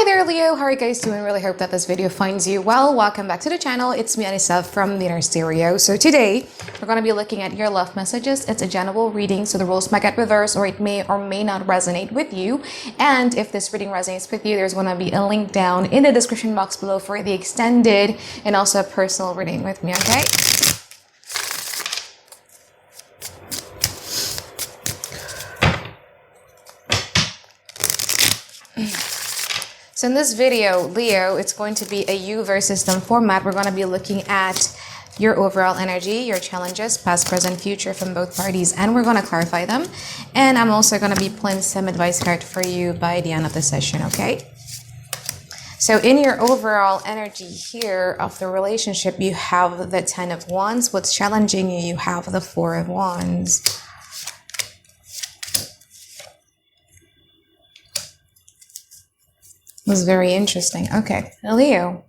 Hi there, Leo. How are you guys doing? Really hope that this video finds you well. Welcome back to the channel. It's me, Anisa from the Inner Stereo. So today, we're going to be looking at your love messages. It's a general reading, so the rules might get reversed or it may or may not resonate with you. And if this reading resonates with you, there's going to be a link down in the description box below for the extended and also a personal reading with me, okay? So in this video, Leo, it's going to be a you versus them format. We're going to be looking at your overall energy, your challenges, past, present, future from both parties, and we're going to clarify them. And I'm also going to be pulling some advice card for you by the end of the session, okay? So in your overall energy here of the relationship, you have the 10 of Wands. What's challenging you, you have the 4 of Wands. It was very interesting. Okay, Leo.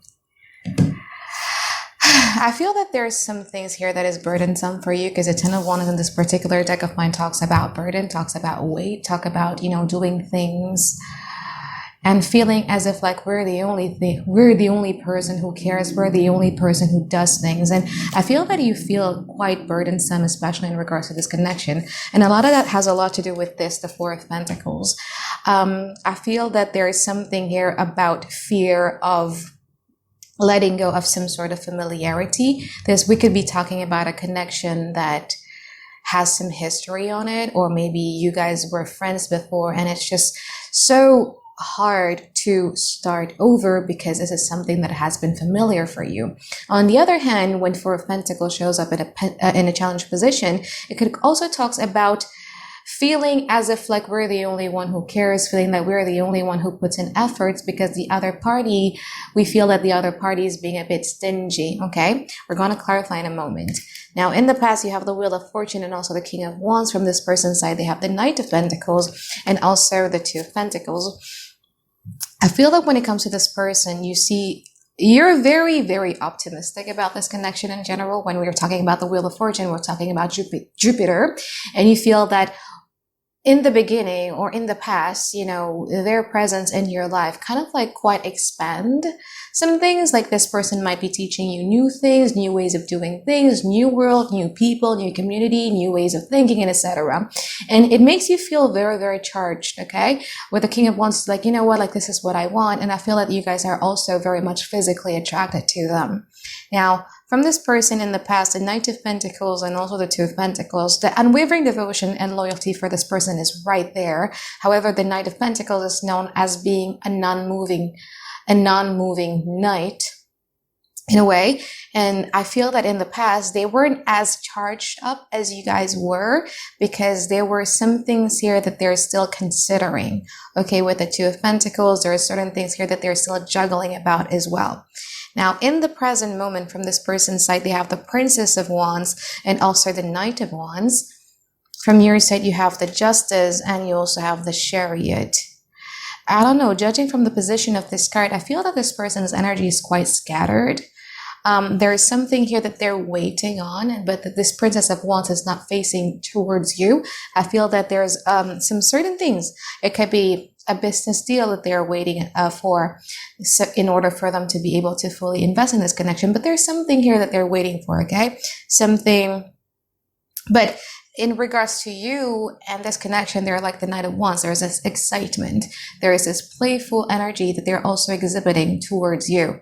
I feel that there's some things here that is burdensome for you because the 10 of Wands in this particular deck of mine talks about burden, talks about weight, talk about, doing things and feeling as if like we're the only person who cares, we're the only person who does things. And I feel that you feel quite burdensome, especially in regards to this connection. And a lot of that has a lot to do with this, the 4 of Pentacles. I feel that there is something here about fear of letting go of some sort of familiarity. We could be talking about a connection that has some history on it, or maybe you guys were friends before and it's just so hard to start over because this is something that has been familiar for you. On the other hand, when 4 of Pentacles shows up in a challenge position, it could also talk about feeling as if like we're the only one who cares, feeling that we're the only one who puts in efforts because the other party, we feel that the other party is being a bit stingy, okay? We're going to clarify in a moment. Now, in the past, you have the Wheel of Fortune and also the King of Wands. From this person's side, they have the Knight of Pentacles and also the 2 of Pentacles. I feel that when it comes to this person, you see you're very, very optimistic about this connection in general. When we were talking about the Wheel of Fortune, we're talking about Jupiter, and you feel that in the beginning or in the past, their presence in your life kind of like quite expand some things. Like this person might be teaching you new things, new ways of doing things, new world, new people, new community, new ways of thinking, and etc. And it makes you feel very, very charged, okay? With the King of Wands, it's like, you know what, like this is what I want. And I feel that you guys are also very much physically attracted to them. Now, from this person in the past, the Knight of Pentacles and also the 2 of Pentacles, the unwavering devotion and loyalty for this person is right there. However, the Knight of Pentacles is known as being a non-moving knight in a way. And I feel that in the past, they weren't as charged up as you guys were because there were some things here that they're still considering. Okay, with the 2 of Pentacles, there are certain things here that they're still juggling about as well. Now, in the present moment, from this person's side, they have the Princess of Wands and also the Knight of Wands. From your side, you have the Justice and you also have the Chariot. I don't know, judging from the position of this card, I feel that this person's energy is quite scattered. There is something here that they're waiting on, but that this Princess of Wands is not facing towards you. I feel that there's some certain things. It could be a business deal that they're waiting for in order for them to be able to fully invest in this connection. But there's something here that they're waiting for, okay? But in regards to you and this connection, they're like the Knight of Wands. There's this excitement. There is this playful energy that they're also exhibiting towards you.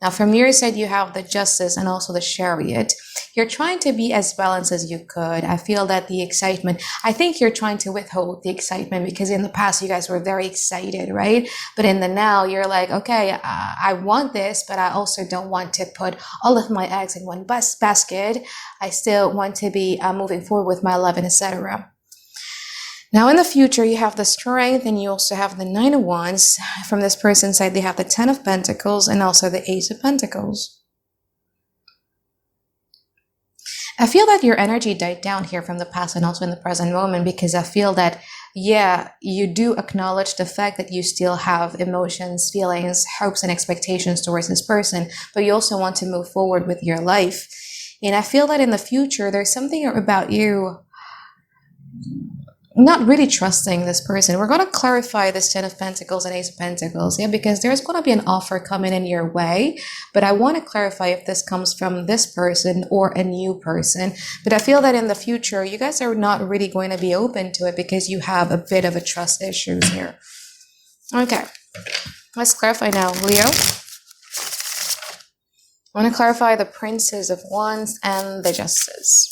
Now, from your side, you have the Justice and also the Chariot. You're trying to be as balanced as you could. I feel that the excitement, I think you're trying to withhold the excitement because in the past, you guys were very excited, right? But in the now, you're like, okay, I want this, but I also don't want to put all of my eggs in one basket. I still want to be moving forward with my love and etc. Now, in the future, you have the Strength and you also have the 9 of Wands. From this person's side, they have the 10 of Pentacles and also the Ace of Pentacles. I feel that your energy died down here from the past and also in the present moment because I feel that, yeah, you do acknowledge the fact that you still have emotions, feelings, hopes, and expectations towards this person, but you also want to move forward with your life. And I feel that in the future, there's something about you not really trusting this person. We're going to clarify this Ten of Pentacles and Ace of Pentacles, yeah, because there's going to be an offer coming in your way, but I want to clarify if this comes from this person or a new person. But I feel that in the future, you guys are not really going to be open to it because you have a bit of a trust issues here. Okay, let's clarify now, Leo. I want to clarify the Princes of Wands and the Justice.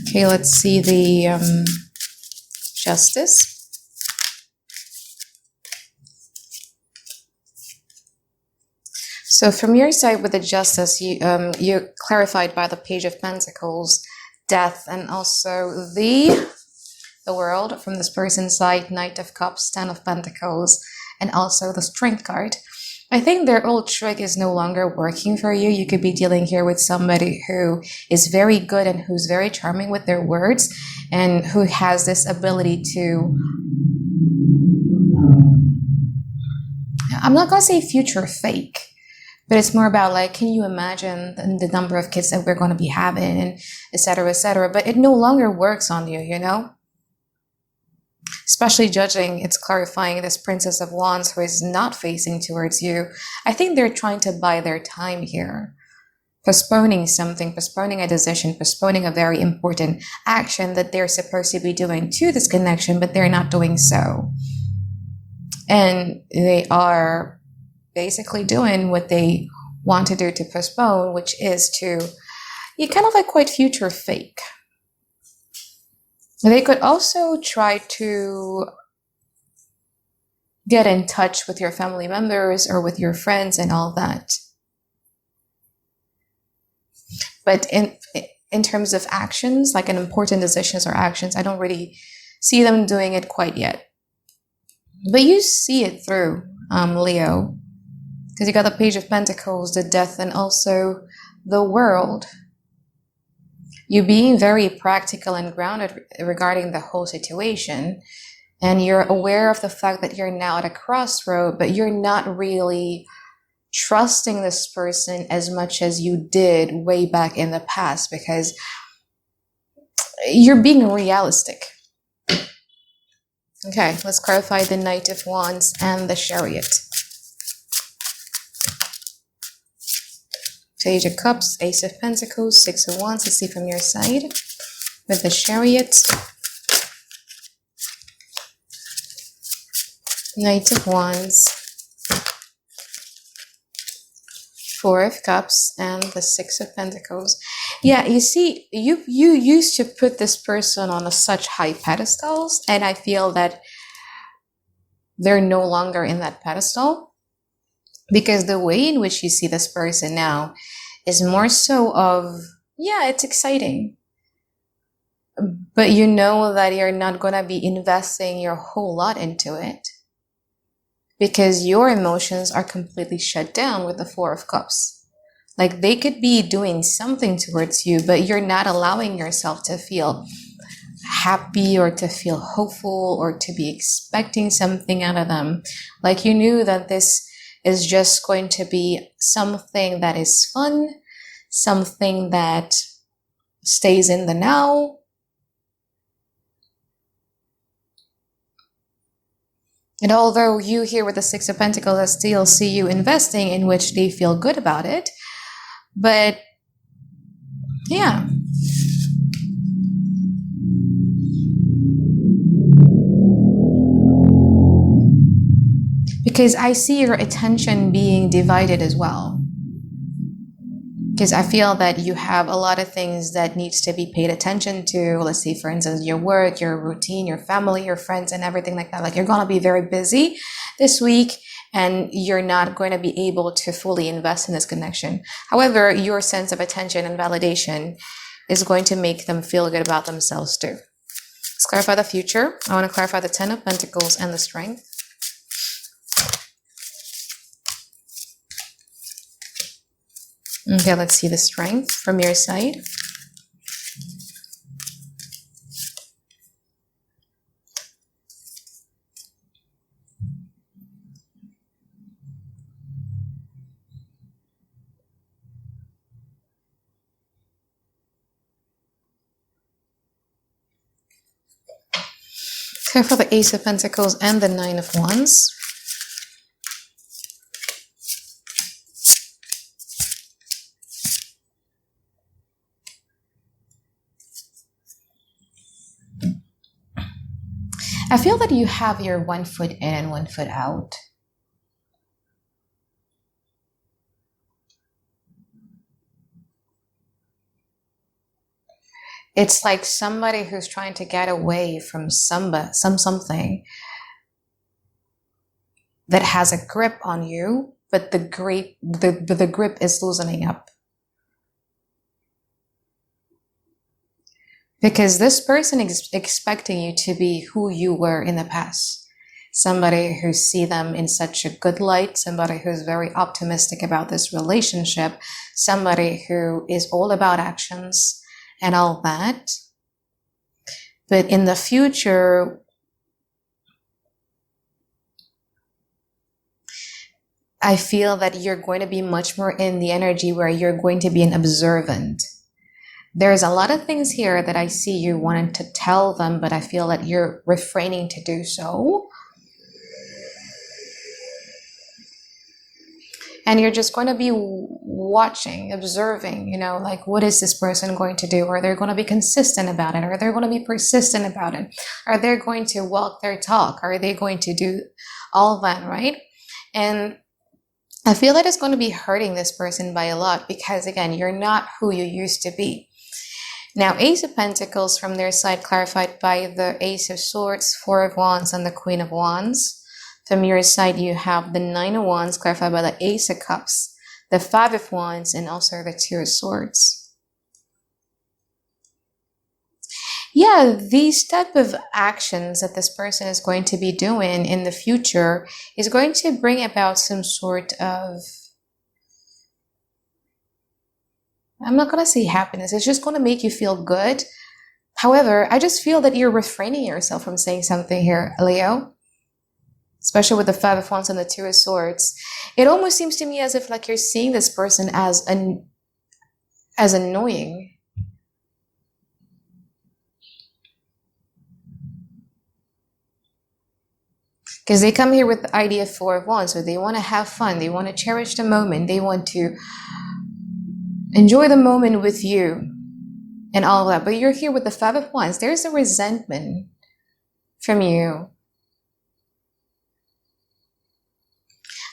Okay, let's see the Justice. So from your side with the Justice, you're clarified by the Page of Pentacles, Death, and also the World from this person's side, Knight of Cups, Ten of Pentacles, and also the Strength card. I think their old trick is no longer working for you. You could be dealing here with somebody who is very good and who's very charming with their words and who has this ability to, I'm not going to say future fake, but it's more about like, can you imagine the number of kids that we're going to be having and et cetera, but it no longer works on you, you know? Especially judging, it's clarifying this Princess of Wands who is not facing towards you. I think they're trying to buy their time here. Postponing something, postponing a decision, postponing a very important action that they're supposed to be doing to this connection, but they're not doing so. And they are basically doing what they want to do to postpone, which is to, you kind of like quite future fake. They could also try to get in touch with your family members or with your friends and all that. But in terms of actions, like an important decisions or actions, I don't really see them doing it quite yet. But you see it through, Leo, because you got the Page of Pentacles, the Death, and also the World. You being very practical and grounded regarding the whole situation, and you're aware of the fact that you're now at a crossroad, but you're not really trusting this person as much as you did way back in the past because you're being realistic. Okay, let's clarify the Knight of Wands and the Chariot. Page of Cups, Ace of Pentacles, Six of Wands. Let's see from your side with the Chariot. Knight of Wands, Four of Cups, and the Six of Pentacles. Yeah, you see, you used to put this person on such high pedestals, and I feel that they're no longer in that pedestal. Because the way in which you see this person now is more so of, yeah, it's exciting. But you know that you're not going to be investing your whole lot into it. Because your emotions are completely shut down with the Four of Cups. Like they could be doing something towards you, but you're not allowing yourself to feel happy or to feel hopeful or to be expecting something out of them. Like you knew that this is just going to be something that is fun, something that stays in the now. And although you here with the Six of Pentacles, I still see you investing in which they feel good about it. But yeah. Because I see your attention being divided as well. Because I feel that you have a lot of things that needs to be paid attention to. Let's see, for instance, your work, your routine, your family, your friends, and everything like that. Like you're going to be very busy this week and you're not going to be able to fully invest in this connection. However, your sense of attention and validation is going to make them feel good about themselves too. Let's clarify the future. I want to clarify the Ten of Pentacles and the Strength. Okay, let's see the Strength from your side. So for the Ace of Pentacles and the Nine of Wands. I feel that you have your 1 foot in and 1 foot out. It's like somebody who's trying to get away from something that has a grip on you, but the grip is loosening up. Because this person is expecting you to be who you were in the past. Somebody who sees them in such a good light, somebody who's very optimistic about this relationship, somebody who is all about actions and all that. But in the future, I feel that you're going to be much more in the energy where you're going to be an observant. There's a lot of things here that I see you wanting to tell them, but I feel that you're refraining to do so. And you're just going to be watching, observing, you know, like, what is this person going to do? Are they going to be consistent about it? Are they going to be persistent about it? Are they going to walk their talk? Are they going to do all that, right? And I feel that it's going to be hurting this person by a lot because, again, you're not who you used to be. Now, Ace of Pentacles from their side clarified by the Ace of Swords, Four of Wands, and the Queen of Wands. From your side, you have the Nine of Wands clarified by the Ace of Cups, the Five of Wands, and also the Two of Swords. Yeah, these type of actions that this person is going to be doing in the future is going to bring about some sort of, I'm not going to say happiness. It's just going to make you feel good. However, I just feel that you're refraining yourself from saying something here, Leo. Especially with the Five of Wands and the Two of Swords. It almost seems to me as if like you're seeing this person as annoying. Because they come here with the idea of Four of Wands. So they want to have fun. They want to cherish the moment. They want to enjoy the moment with you and all of that. But you're here with the Five of Wands. There's a resentment from you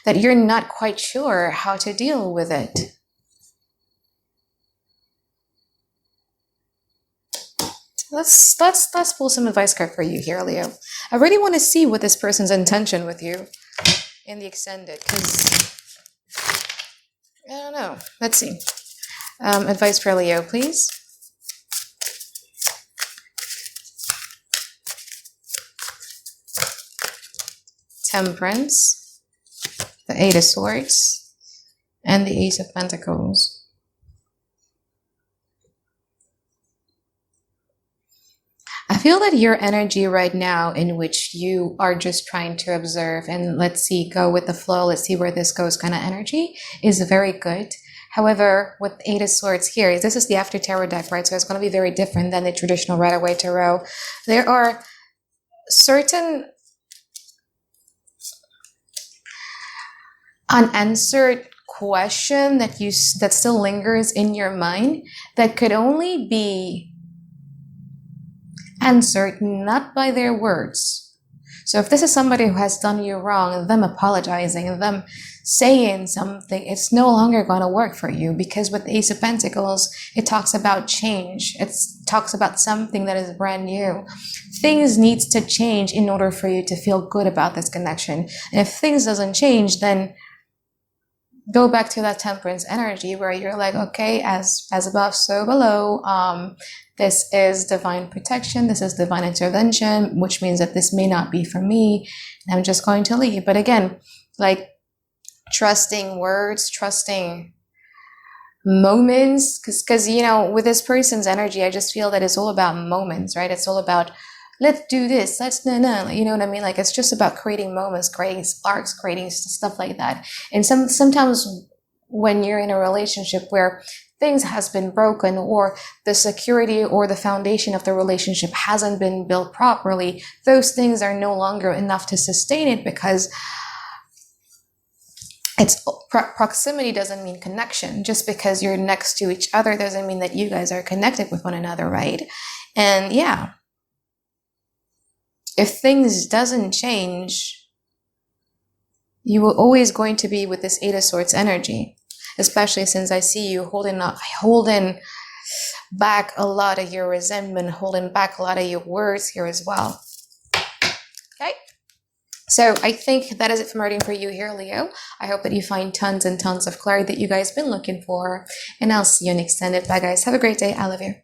that you're not quite sure how to deal with it. Let's pull some advice card for you here, Leo. I really want to see what this person's intention with you in the extended, because I don't know. Let's see. Advice for Leo, please. Temperance, the Eight of Swords, and the Ace of Pentacles. I feel that your energy right now, in which you are just trying to observe and let's see, go with the flow, let's see where this goes kind of energy, is very good. However, with Eight of Swords here, this is the After Tarot deck, right? So it's going to be very different than the traditional Rider-Waite Tarot. There are certain unanswered question that still lingers in your mind that could only be answered not by their words. So if this is somebody who has done you wrong, them apologizing, them saying something, it's no longer going to work for you, because with the Ace of Pentacles, it talks about change. It talks about something that is brand new. Things needs to change in order for you to feel good about this connection. And if things doesn't change, then go back to that temperance energy where you're like, okay, as above, so below. This is divine protection. This is divine intervention, which means that this may not be for me. I'm just going to leave. But again, like trusting words, trusting moments, because you know, with this person's energy, I just feel that it's all about moments, right? It's all about, let's do this, let's you know what I mean? Like, it's just about creating moments, creating sparks, creating stuff like that. And sometimes when you're in a relationship where things has been broken, or the security or the foundation of the relationship hasn't been built properly, those things are no longer enough to sustain it, because it's proximity doesn't mean connection. Just because you're next to each other doesn't mean that you guys are connected with one another, right? And yeah, if things doesn't change, you will always going to be with this Eight of Swords energy, especially since I see you holding back a lot of your resentment, holding back a lot of your words here as well. Okay. So I think that is it from reading for you here, Leo. I hope that you find tons and tons of clarity that you guys been looking for, and I'll see you next time. Bye guys. Have a great day. I love you.